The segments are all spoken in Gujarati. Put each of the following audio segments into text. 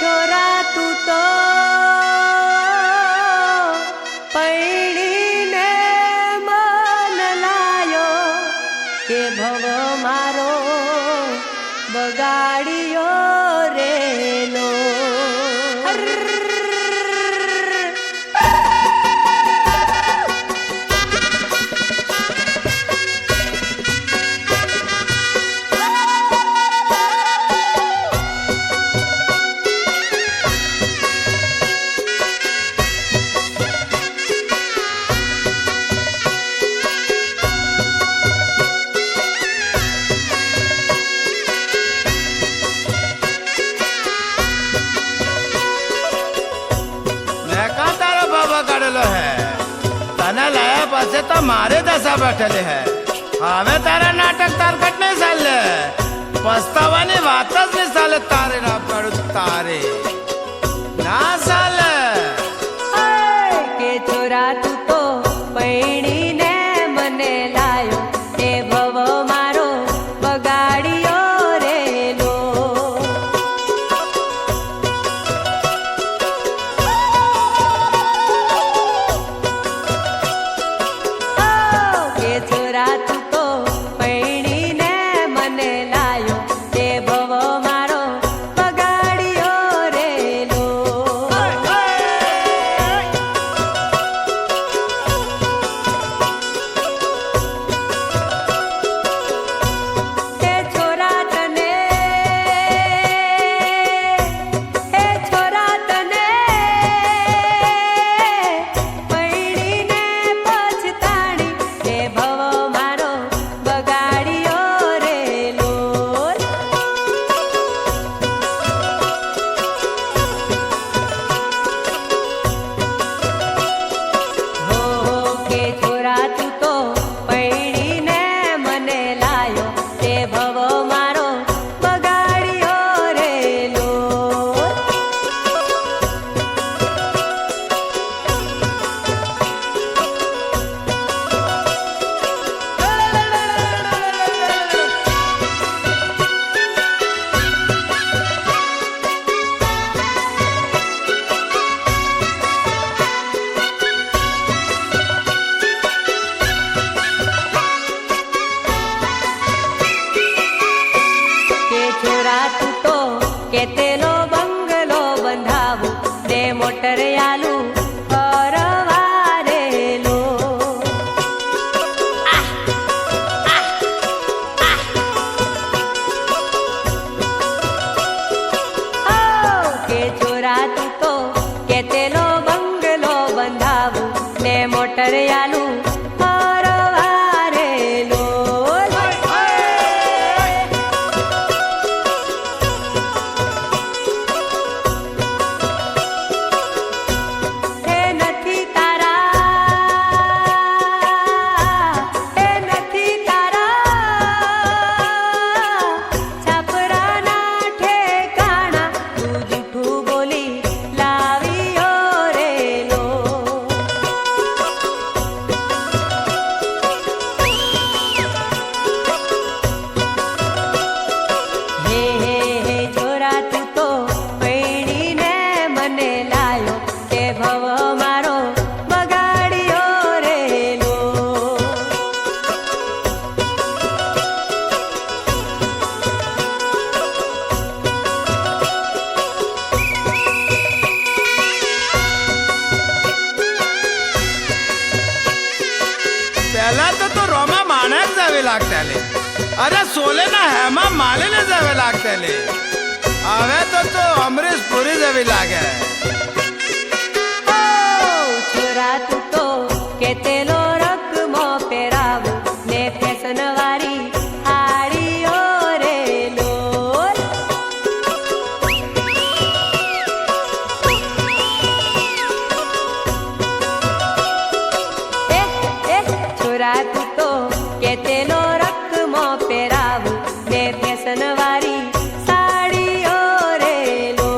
छोरा तू तो पैणीने मन लायो के भव मारो बगाड़ियो रेलो। तो मारे दशा बैठे है हमें तारा नाटक तारकट नहीं साले पछतावानी वातच नहीं साले तारे ना पड़ू तारे ना साले के छोरा तू तो पैणी ने मने लायो ए भव मारो बगाड़ियो रेलो। छोरा तू तो पैणी ने मने लायो ते भव मारो बगाड़ियो रेलो। हे छोरा तने पैणी ने पछताणी ते भव केतेलो बंगलो बंधावू ने मोटर आलू परवारेलो। के छोरा तू तो केतेलो बंगलो बंधावू ने मोटर आलू परवारेलो। अरे सोले ना हेमा मालिनी जावे लागते हवे तो अमरीश पुरी जावी लागे। छोरा तू तो केतेलो रकमो पेरावू ने फैशन वारी हाड़ियो रेलो। छोरा तू तो केतेलो रकमो पेरावू ने फैशन वारी साड़ियो रेलो।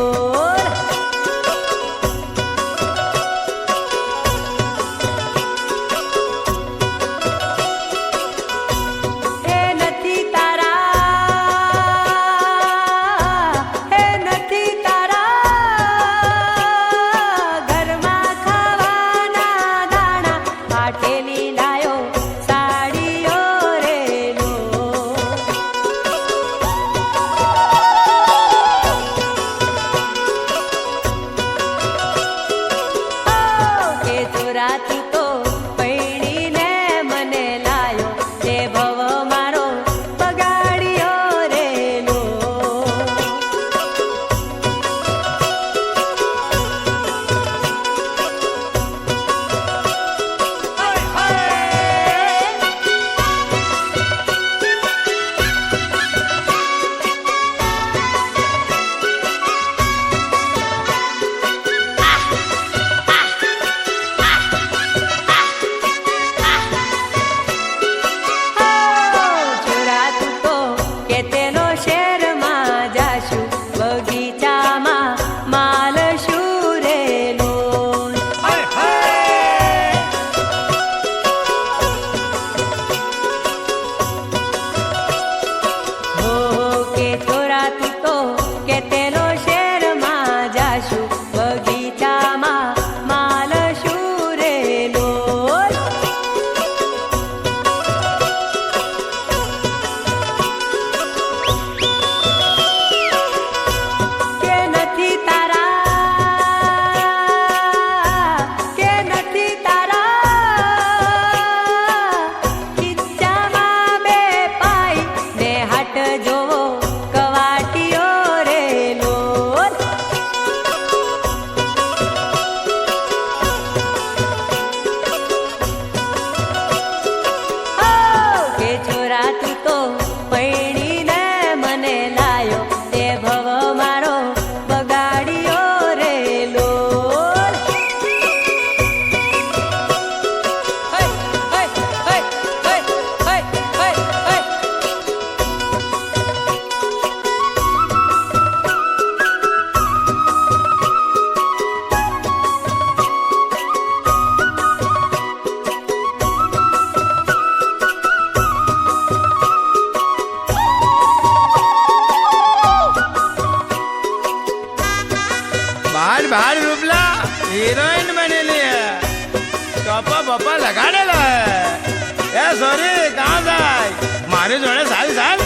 મારી જોડે ચાલ ચાલ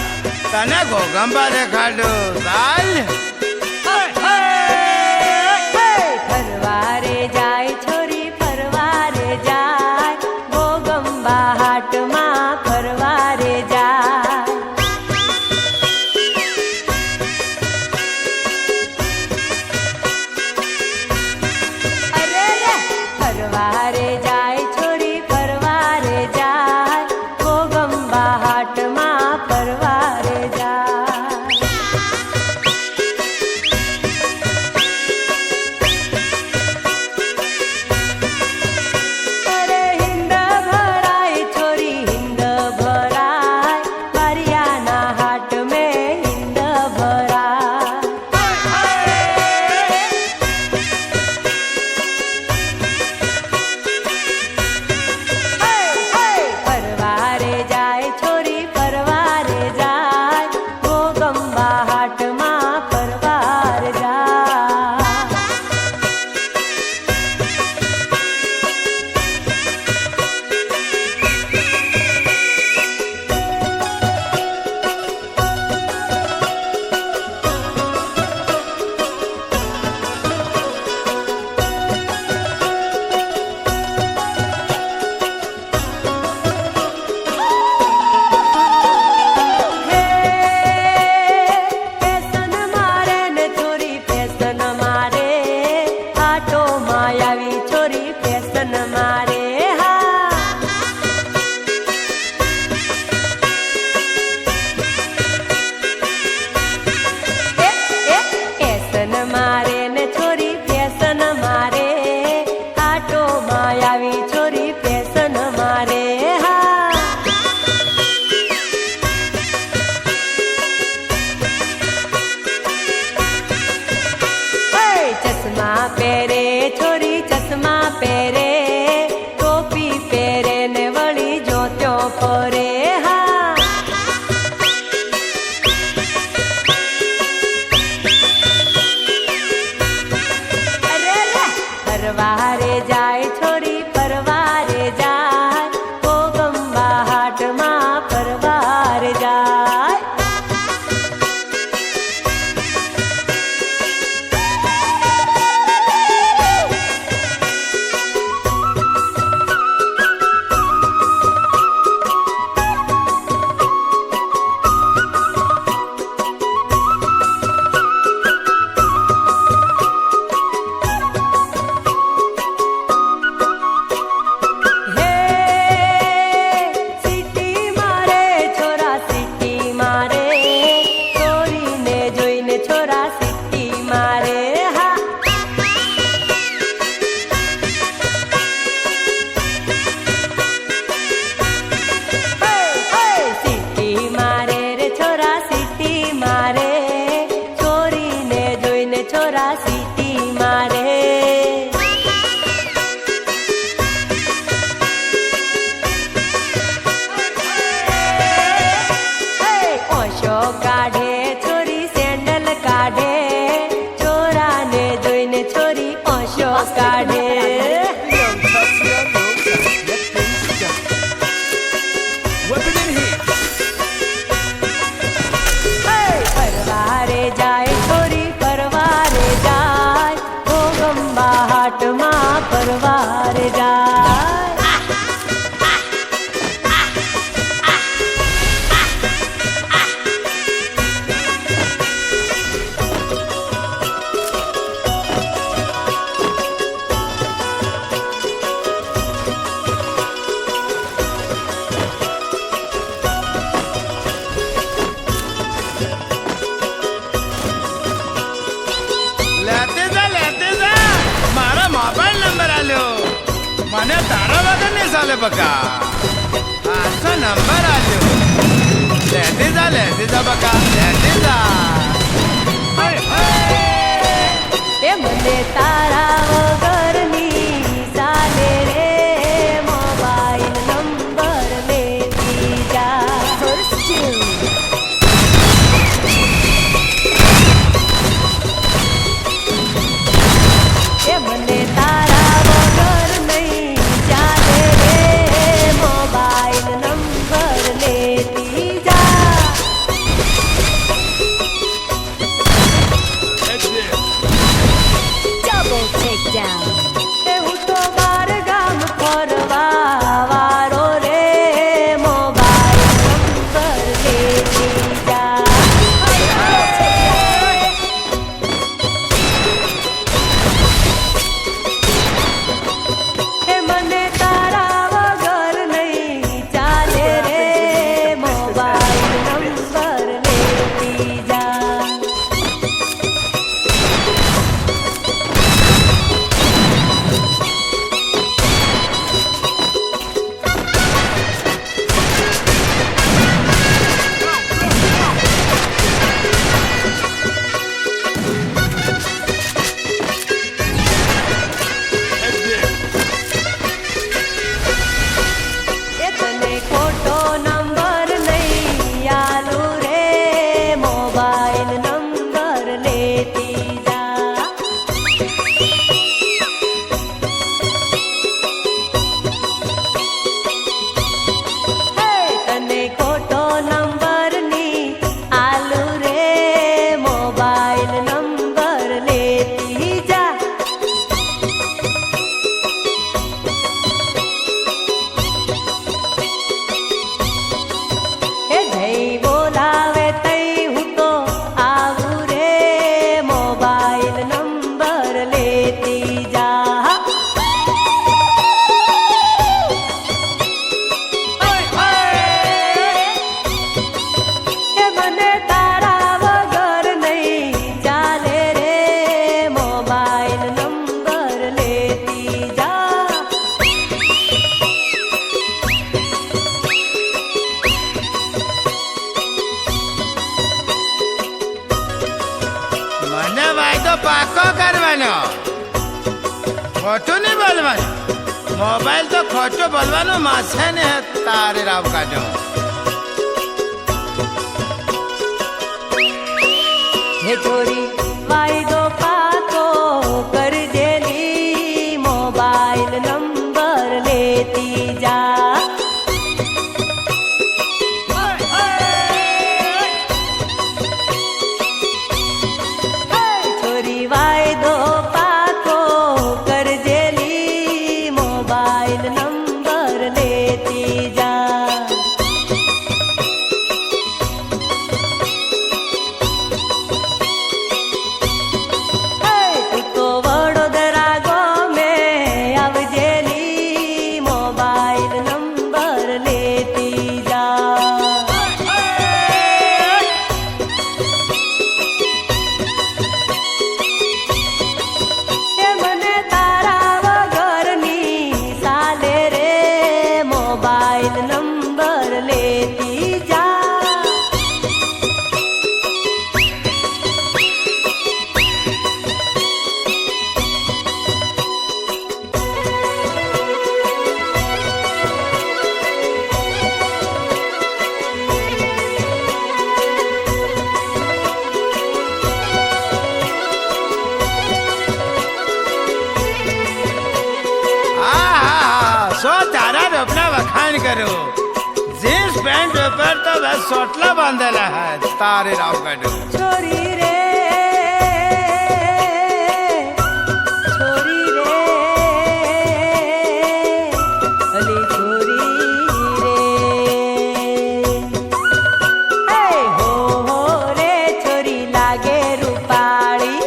તને ગોગંબા દેખાડું ચાલ ફરવારે જાય છોરી ફરવારે જાય ગોગંબા હાટમાં ફરવારે જાય અરે રે ફરવારે જાય છોરી ફરવારે જાય ગોગંબા હાટમાં ફરવારે જાય અરે હિંદ ભરાય છોરી હિંદ ભરાય પરિયાના હાટ મેં હિંદ ભરાય ફરવારે જાય છોરી ફરવારે જાય ગોગંબા હાટમાં ફરવારે જાય પેસન મારે ને છોરી પેસન મારે આટો માયાવી છોરી પેસન મારે હા પેસન મારે ને છોરી પેસન મારે આટો માયાવી છોરી પેસન મારે હા ચશ્મા પહેરે છોરી ચશ્મા પહેરે ટોપી પહેરે ને વળી જોત્યો ફરે હા અરે રે ફરવારે જાય છોરી ફરવારે જાય ગોગંબા હાટમાં ફરવારે જાય હે સિટી મારે છોરા સિટી મારે છોરીને જોઈને છોરા સિટી મારે હા સિટી મારે રે છોરા સિટી મારે છોરીને જોઈને છોરા સિટી મારે ઓશો કાઢે છોરી સેન્ડલ કાઢે છોરાને જોઈને છોરી ઓશો કાઢે ફરવારે જાય છોરી ફરવારે જાય ગોગંબા હાટમાં ફરવારે જાય લેતે જા મારા મોબાઈલ નંબર આલ્યો મને તારા વગર નહીં ચાલે બકા આસો નંબર આલ્યો લેતે જા બકા લેતે જા એ મને તારા વગરની ચાલે રે મોબાઈલ નંબર લેતી જા એ મને તારા વગર નહીં ચાલે રે મોબાઈલ નંબર લેતી જા પાકો કરવાનો, ખોટું નહીં બોલવાનું. મોબાઈલ તો ખોટું બોલવાનું માસે ને તારે રાવ કાઢો. હે છોરી વાયદો પાકો કરજેલી, મોબાઈલ નંબર લેતી જા. છોરી વાયદો પાકો કરજેલી, મોબાઈલ નંબર લેતી જા. તું તો વડોદરા ગમે આવજેલી, મોબાઈલ નંબર લેતી જા. એ મને તારા વગરની સાલે રે, મોબાઈલ નંબર લેતી જા. તારા રોપના વખાણ કરું. જીન્સ પેન્ટ ઉપર તો બસ સોટલા બાંધેલા હે તારે રાવ કાઢો. છોરી રે, છોરી રે, અલી છોરી રે. હે હો હો રે છોરી લાગે રૂપાળી.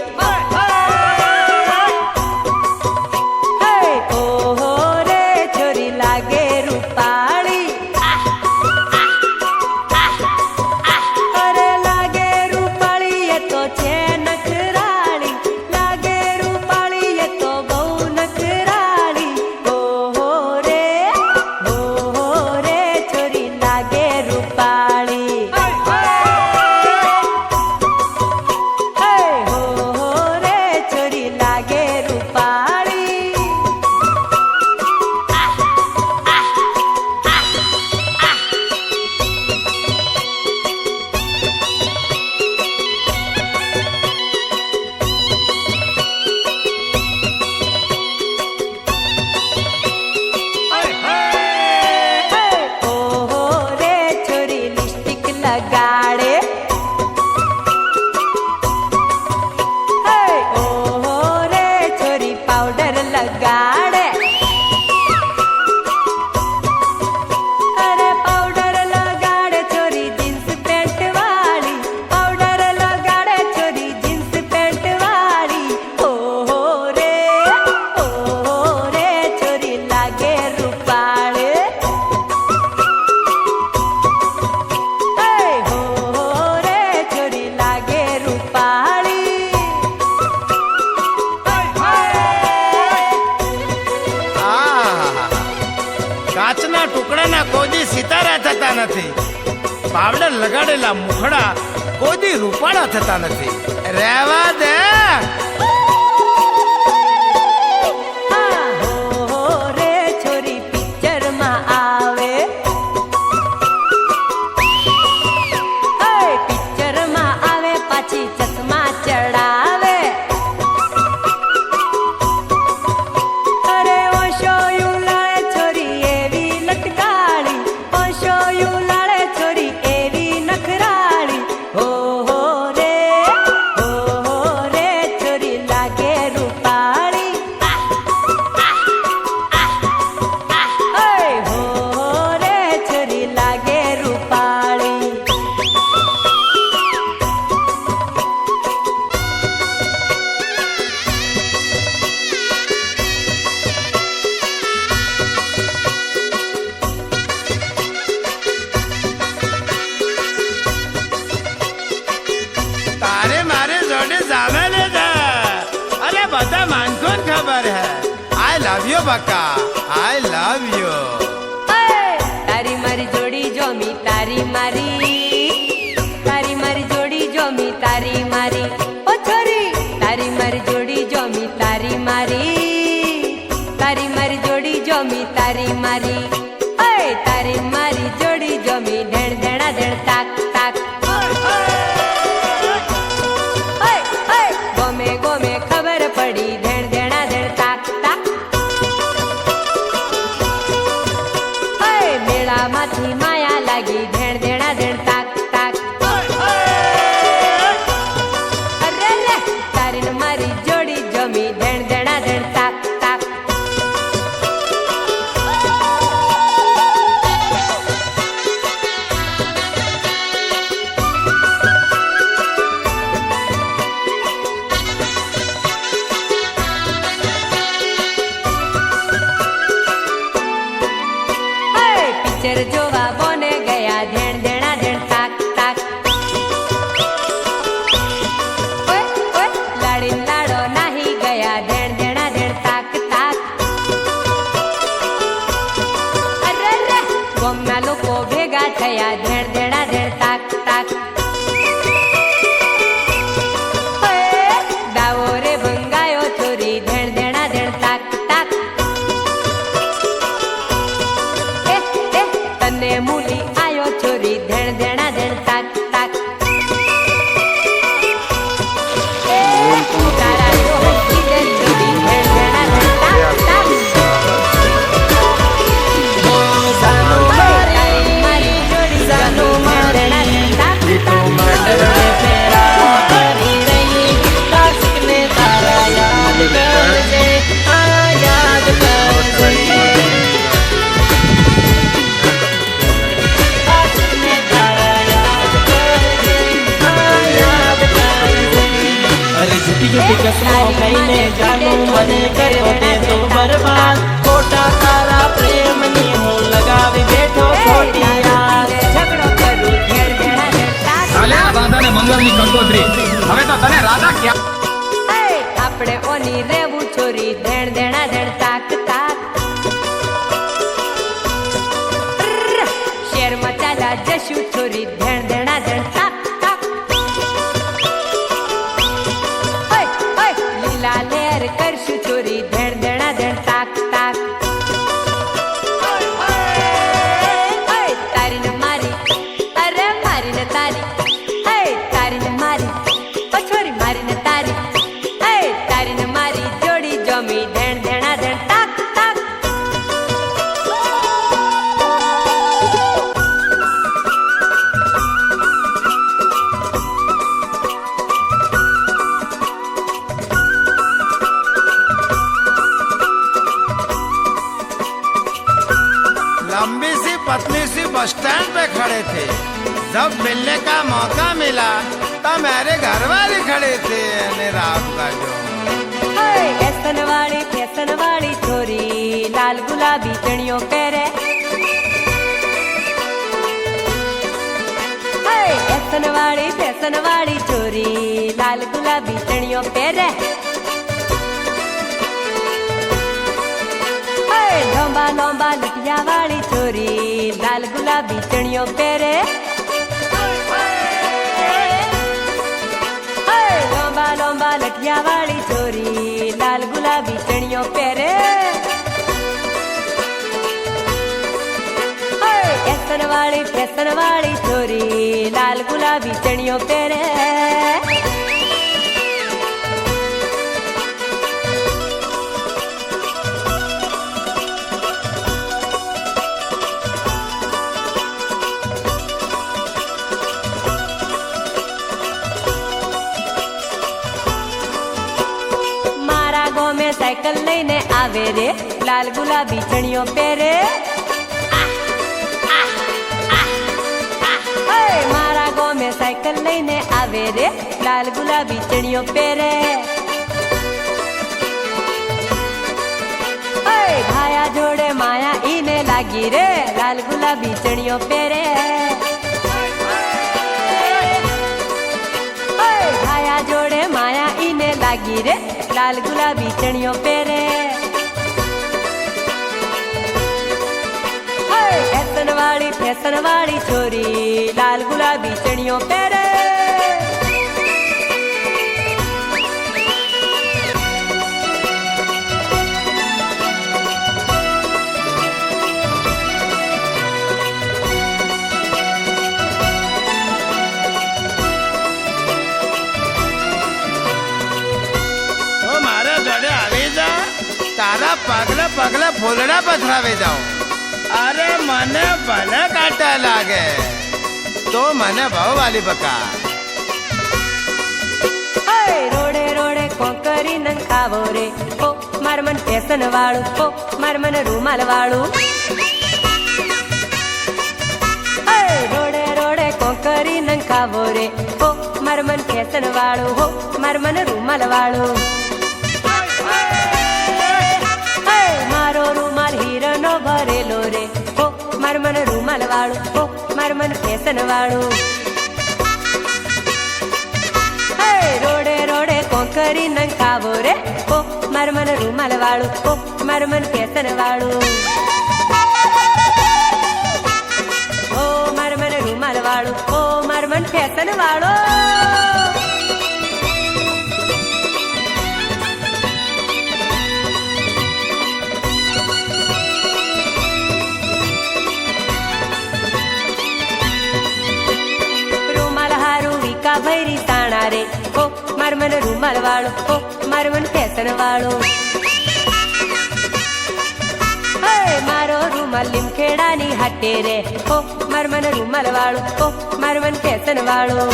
હે ઓ હો રે છોરી લાગે રૂપાળી. અરે લાગે રૂપાળી એ તો છે નખરાળી, લાગે રૂપાળી એ તો બહુ નખરાળી. ઓહો રે છોરી લાગે રૂપાળી. હે હો રે છોરી લાગે રૂપાળી. ઓહો રે છોરી લિપસ્ટિક લગાડે. હે ઓહો રે છોરી પાવડર લગાડે. અરે પાવડર લગાડે છોરી જીન્સ પેન્ટ વાળી, પાવડર લગાડે છોરી જીન્સ પેન્ટ વાળી. ઓહો રે છોરી લાગે રૂપાળે. હે હો રે છોરી લાગે રૂપાળી. કાચના ટુકડાના કોદી સિતારા થતા નથી. પાવડર લગાડેલા મુખડા કોદી રૂપાળા થતા નથી. રહેવા દે. હો રે છોરી પિક્ચરમાં આવે. હે પિક્ચરમાં આવે પાછી ચશ્મા ચડાવે. અરે ઓશો યુ લાળે છોરી એવી લટકાળી, ઓશો યુ લાળે છોરી એવી નખરાળી. હો રે છોરી લાગે રૂપાળી. હે હો રે છોરી લાગે રૂપાળી. તારે મારે જોડે જામે લે જા. અરે બધા માનકો ખબર હે. આઈ લવ યુ બકા, આઈ લવ યુ. તારી મારી જોડી જોમી તારી મારી, તારી મારી જોડી જોમી તારી મારી. ઓ છોરી તારી મારી ટિકસનો કહીને જાનું મને કર્યો તે તો બરબાદ ખોટા તારા પ્રેમની હું લગાવી બેઠો ખોટી યાદ ઝઘડો કરું ઘેર ભેળા જતા ચાલે આ રાધાને મંગળની કંકોત્રી હવે તો તને રાધા ક્યાં આપણે ઓની રેવું છોરી ધેણ ધેણા ધેણ તાક તાક શેર મચાલા જશું છોરી ધેણ ધેણા ધેણ તાક તાક લીલા લેર કરશું છોરી ધેણ ધેણા ધેણ તાક તાક તારી ને મારી અરે મારી ને તારી તારી ને મારી છોરી મારી ને તારી તારી ને મારી જોડી જમી ધેણ ધેણા ધેણ તાક તાક लंबी सी पतली सी बस स्टैंड पे खड़े थे जब मिलने का मौका मिला तब मेरे घर वाले खड़े थे अरे राम का जो फैशन वाली छोरी लाल गुलाबी चणियों पहरे फैशन वाली छोरी लाल गुलाबी चणियों पहरे लंबा लंबा लटिया वाली छोरी लाल गुलाबी चणियों पहरे लंबा लंबा लटिया वाली छोरी लाल गुलाबी चणियों पहरे फैशन वाली छोरी लाल गुलाबी चणियों पहरे साइकिल लईने आवे रे लाल गुलाबी चणियों पहरे मारा गाँव में साइकिल लईने आवे रे लाल गुलाबी चणियों पहरे भाया जोड़े माया इने लागी रे लाल गुलाबी चणियों पहरे भाया जोड़े माया इने लागी रे लाल गुलाबी चणियों पहरे फैशन वाली छोरी लाल गुलाबी चणियों पहरे તારા પગલે પગલે ફૂલડા પથરાવી જાઉં અરે મને ભલે કાંટા લાગે તો મને ભાવવાલી બકા રોડે રોડે કોકરી નંગ ખાવો રે ઓ માર મન ફેશન વાળું ઓ માર મન રૂમાલ વાળું રોડે રોડે કોકરી નંગ ખાવો રે ઓ માર મન ફેશન વાળું હો માર મન રૂમાલ વાળું मारो रूमाल हीरनो भरेलो रे हो मार मन रूमाल वाळू हो मार मन फैशन वाळू रोडे रोडे कोकरी नंग खावो रे हो मार मन रूमाल वाळू हो मार मन फैशन वाळू हो मार मन रूमाल वाळू हो मार मन फैशन वाळू भैरी ताणा रे हो मार मन रूमाल वाळो हो मार मन फैशन वाळो मारो रूमाल लिमखेड़ा नी हटे रे हो मार मन रूमाल वाळो हो मार मन फैशन वाळो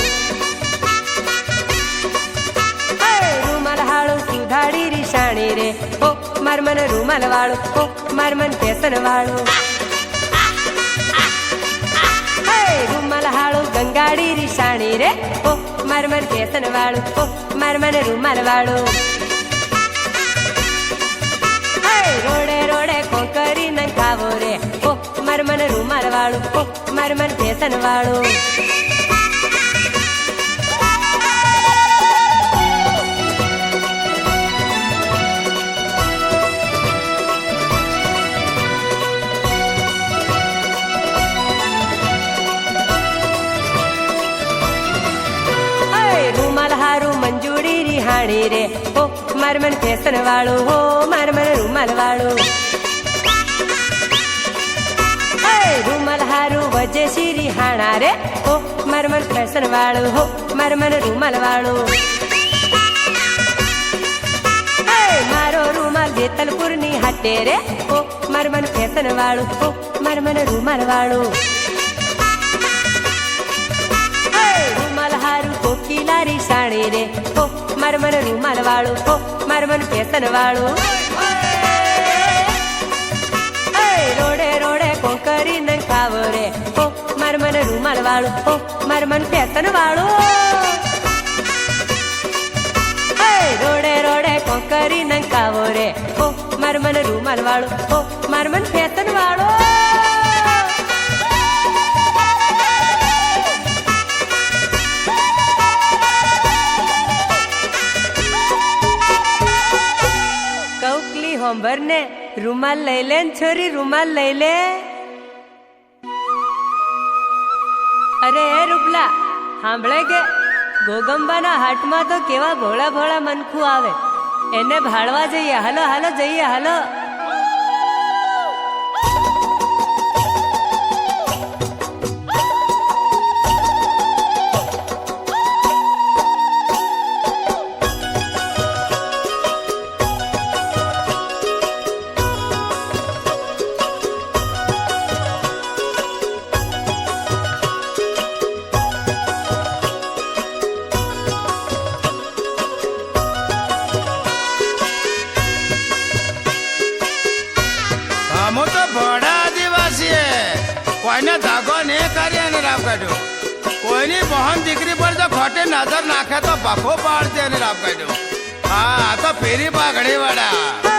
रूमाल हाळो सुधाड़ी री शाणी रे हो मार मन रूमाल वाळो हो मार मन फैशन वाळो रूमाल हाळो गंगाड़ी સાડી રી સાણી રે ઓ માર મન ફેશન વાળું ઓ માર મન રૂમાલ વાળું રોડે રોડે કોકરી ન ખાવો રે ઓ માર મન રૂમાલ વાળું ઓ માર મન ફેશન વાળું રૂમાલ હારું મંજૂરી રી હાણી રે ઓ માર મન ફેશન વાળું હો માર મન રૂમાલ વાળું રૂમાલ હારું વજે શીરી હાણા રે ઓ માર મન ફેશન વાળું હો માર મન રૂમાલ વાળું મારો રૂમાલ જેતલપુર ની હાટે રે ઓ માર મન ફેશન વાળું હો માર મન રૂમાલ વાળું રૂમાલ હારું કોકિલારી સાણી રે ઓ માર મન રૂમાલ વાળું ઓ માર મન ફેશન વાળું રોડે રોડે કોકરી ન ખાવો રે ઓ માર મન રૂમાલ વાળું ઓ માર મન ફેશન વાળું રોડે રોડે કોકરી ન ખાવો રે ઓ માર મન રૂમાલ વાળું ઓ માર મન ફેશન વાળું હોંભર ને રૂમાલ લઈ લે છોરી રૂમાલ લઈ લે અરે એ રૂપલા સાંભળે કે ગોગંબાના હાટમાં તો કેવા ભોળા ભોળા મનખું આવે એને ભાળવા જઈએ હાલો હાલો જઈએ હાલો કોઈને ધાગો નહીં કરી એને રામ કાઢ્યો કોઈની બહન દીકરી પર જો ખોટી નજર નાખે તો ભખો પાડશે એને રામ કાઢ્યો હા આ તો ફેરી પાઘડી વાળા